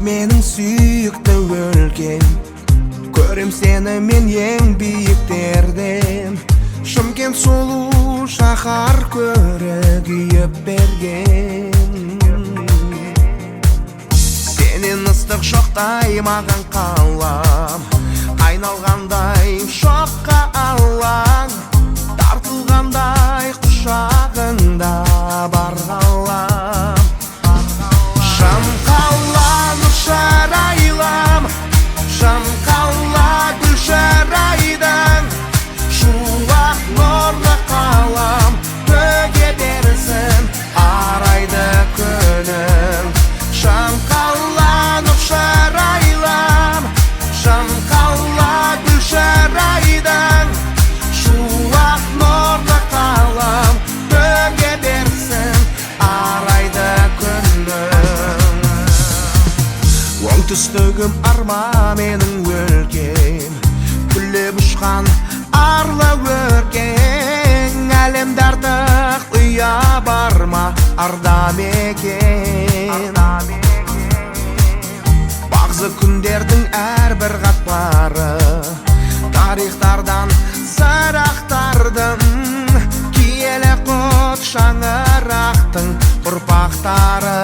Менің сүйікті өлкем, көрем сені мен ең биіктерден. Шымкент сұлу шаһар көрігіп берген. Сенен ыстық шоқтай маған қалам, айналғандай шоққа алаң, тартылғандай құшағында бар ғалам. Шымқала нұр шырайлым, шымқала гүл шырайдың, шуақ нұрлы қалам төге берсін арайды күнің. Шымқала нұр шырайлым, шымқала гүл шырайдың, шуақ нұрлы қалам төге берсін арайды күнің. Оңтүстігім арма менің өлкем, күліп ұшқан арлы өркең. Әлемді артық ұя барма арда мекен. Бағзы күндердің әрбір қатпары, тарихтардан сыр ақтардым. Киелі құт шаңырақтың ұрпақтары.